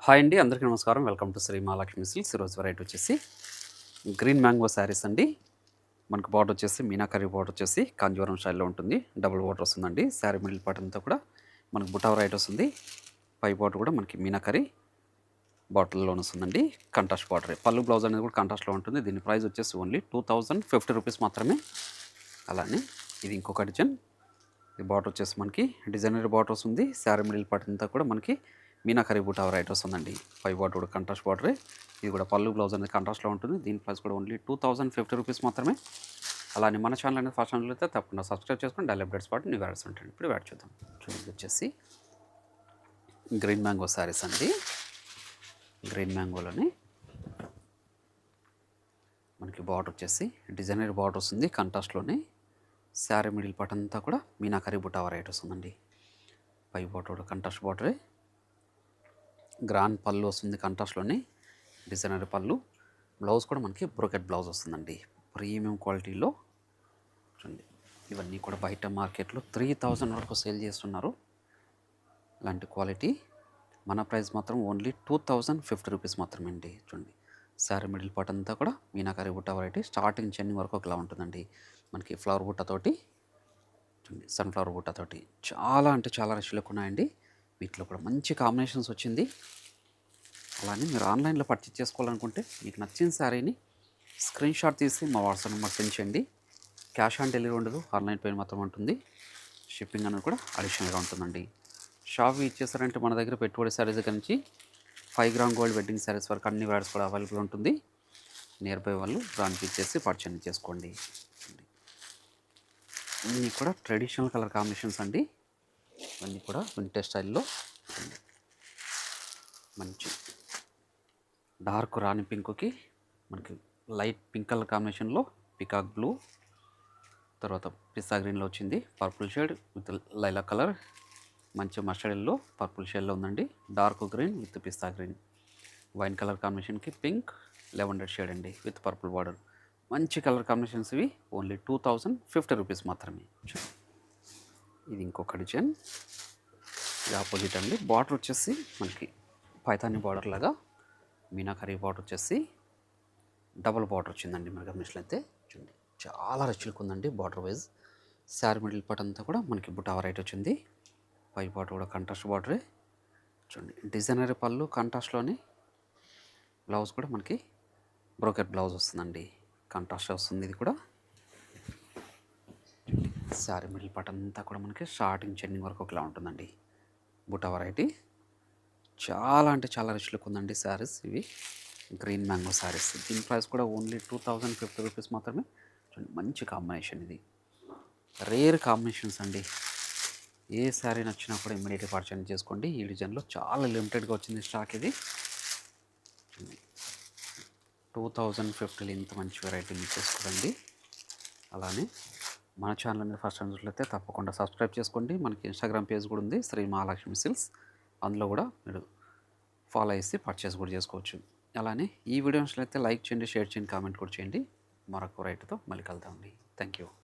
Hi అండి, అందరికీ నమస్కారం. Welcome to Shri Mahalakshmi Silks. ఈరోజు వెరైటీ వచ్చేసి గ్రీన్ మ్యాంగో శారీస్ అండి. మనకు బార్డర్ వచ్చేసి మీనాకరీ బార్డర్ వచ్చేసి కాంజీవరం స్టైల్లో ఉంటుంది. డబుల్ బార్డర్ వస్తుందండి. శారీ మిడిల్ పార్ట్ అంతా కూడా మనకు బుటా వెరైటీ వస్తుంది. పై బార్డర్ కూడా మనకి మీనాకరీ బాటిల్లో వస్తుందండి. కంట్రాస్ట్ బార్డర్, పళ్ళు బ్లౌజ్ అనేది కూడా కంట్రాస్ట్లో ఉంటుంది. దీని ప్రైస్ వచ్చేసి ఓన్లీ 2050 రూపీస్ మాత్రమే. అలానే ఇది ఇంకొక డిజైన్. ఈ బార్డర్ వచ్చేసి మనకి డిజైనర్ బార్డర్ వస్తుంది. శారీ మిడిల్ పార్ట్ అంతా కూడా మనకి మీనాకరీ బూటా వెరైటీ వస్తుందండి. పై బార్డర్ కూడా కంట్రాస్ట్ బార్డరే. ఇది కూడా పళ్ళు బ్లౌజ్ అనేది కంట్రాస్ట్లో ఉంటుంది. దీని ప్రైస్ కూడా ఓన్లీ 2050 రూపీస్ మాత్రమే. అలానే మన ఛానల్ అనేది ఫస్ట్ ఛానల్ అయితే తప్పకుండా సబ్స్క్రైబ్ చేసుకొని డైలీ అప్డేట్స్ పాటు న్యూ వ్యాడ్స్ ఉంటాయి. ఇప్పుడు వ్యాడ్ చూద్దాం. చూడండి, వచ్చేసి గ్రీన్ మ్యాంగో శారీస్ అండి. గ్రీన్ మ్యాంగోలోని మనకి బార్డర్ వచ్చేసి డిజైనర్ బార్డర్ వస్తుంది కంట్రాస్ట్లోనే. శారీ మిడిల్ పార్ట్ అంతా కూడా మీనాకరీ బుటా వెరైటీ వస్తుందండి. పై బార్డర్ కూడా కంట్రాస్ట్ బార్డరే. గ్రాండ్ పళ్ళు వస్తుంది కంట్రాస్ట్లోనే, డిజైనర్ పళ్ళు. బ్లౌజ్ కూడా మనకి బ్రోకెట్ బ్లౌజ్ వస్తుందండి. ప్రీమియం క్వాలిటీలో చూడండి. ఇవన్నీ కూడా బయట మార్కెట్లో 3000 వరకు సేల్ చేస్తున్నారు. ఇలాంటి క్వాలిటీ మన ప్రైస్ మాత్రం ఓన్లీ 2050 రూపీస్ మాత్రమే అండి. చూడండి, శారీ మిడిల్ పార్ట్ అంతా కూడా మీనాకరీ బుట్ట వెరైటీ. స్టార్టింగ్ చెన్నింగ్ వరకు ఒకలా ఉంటుందండి. మనకి ఫ్లవర్ బుట్టతోటి చూడండి, సన్ఫ్లవర్ బుట్టతోటి చాలా అంటే చాలా రష్లుక్ ఉన్నాయండి. వీటిలో కూడా మంచి కాంబినేషన్స్ వచ్చింది. అలానే మీరు ఆన్లైన్లో పర్చేజ్ చేసుకోవాలనుకుంటే మీకు నచ్చిన శారీని స్క్రీన్ షాట్ తీసి మా వాట్సాప్ నెంబర్ సెండ్ చేయండి. క్యాష్ ఆన్ డెలివరీ ఉండదు, ఆన్లైన్ పేమెంట్ మాత్రం ఉంటుంది. షిప్పింగ్ అనేది కూడా అడిషనల్గా ఉంటుందండి. షాప్ ఇచ్చేసారంటే మన దగ్గర పెట్టుబడి శారీస్ దగ్గర నుంచి 5 గ్రామ్ గోల్డ్ వెడ్డింగ్ శారీస్ వరకు అన్ని వ్యాడ్స్ కూడా అవైలబుల్ ఉంటుంది. నియర్ బై వాళ్ళు బ్రాంచ్కి ఇచ్చేసి పర్చేజ్ చేసుకోండి. ఇవన్నీ కూడా ట్రెడిషనల్ కలర్ కాంబినేషన్స్ అండి. ఇవన్నీ కూడా వింటేజ్ స్టైల్లో మంచి డార్క్ రాణి పింక్కి మనకి లైట్ పింక్ కలర్ కాంబినేషన్లో పికాక్ బ్లూ, తర్వాత పిస్తా గ్రీన్లో వచ్చింది. పర్పుల్ షేడ్ విత్ లైలా కలర్, మంచి మస్టర్డ్ ఎల్లో పర్పుల్ షేడ్లో ఉందండి. డార్క్ గ్రీన్ విత్ పిస్తా గ్రీన్, వైన్ కలర్ కాంబినేషన్కి పింక్ లెవెండర్ షేడ్ అండి విత్ పర్పుల్ బార్డర్. మంచి కలర్ కాంబినేషన్స్ ఇవి. ఓన్లీ 2050 రూపీస్ మాత్రమే. ఇది ఇంకొక డిజైన్. ఇది ఆపోజిట్ అండి. బార్డర్ వచ్చేసి మనకి పైతాని బార్డర్ లాగా మీనాకరీ బార్డర్ వచ్చేసి డబుల్ బార్డర్ వచ్చిందండి. మనకి గమనించినట్లయితే చూడండి, చాలా రిచ్లుక్ ఉందండి border wise. Sari middle part అంతా కూడా మనకి బుటా వెరైటీ వచ్చింది. పై బార్డర్ కూడా కంట్రాస్ట్ బార్డరే. చూడండి, డిజైనర్ పళ్ళు కంట్రాస్ట్లోని, బ్లౌజ్ కూడా మనకి బ్రోకెట్ బ్లౌజ్ వస్తుందండి. కంట్రాస్ట్ వస్తుంది ఇది కూడా. శారీ మిడిల్ పార్ట్ అంతా కూడా మనకి స్టార్టింగ్ చెన్నింగ్ వరకు ఒకలా ఉంటుందండి. బుటా వెరైటీ చాలా అంటే చాలా రిచ్ లుక్ ఉందండి శారీస్ ఇవి. Green mango saris. దీని ప్రైస్ కూడా ఓన్లీ 2050 రూపీస్ మాత్రమే. చూడండి, మంచి కాంబినేషన్ ఇది. రేర్ కాంబినేషన్స్ అండి. ఏ శారీ నచ్చినా కూడా ఇమ్మీడియట్గా పర్చేజ్ చేసుకోండి. ఈ డిజైన్లో చాలా లిమిటెడ్గా వచ్చింది స్టాక్ ఇది. 2050 ఇంత మంచి వెరైటీ మీకు చేసుకోండి. అలానే మన ఛానల్ అనేది ఫస్ట్ టైం చూసినట్లయితే తప్పకుండా సబ్స్క్రైబ్ చేసుకోండి. మనకి ఇన్స్టాగ్రామ్ పేజ్ కూడా ఉంది, శ్రీ మహాలక్ష్మి సిల్క్స్. అందులో కూడా మీరు ఫాలో చేసి పర్చేస్ కూడా చేసుకోవచ్చు. అలానే ఈ వీడియో నచ్చినట్లయితే లైక్ చేయండి, షేర్ చేయండి, కామెంట్ కూడా చేయండి. మరొక వెరైటీతో మళ్ళీ కలుద్దామండి. Thank you.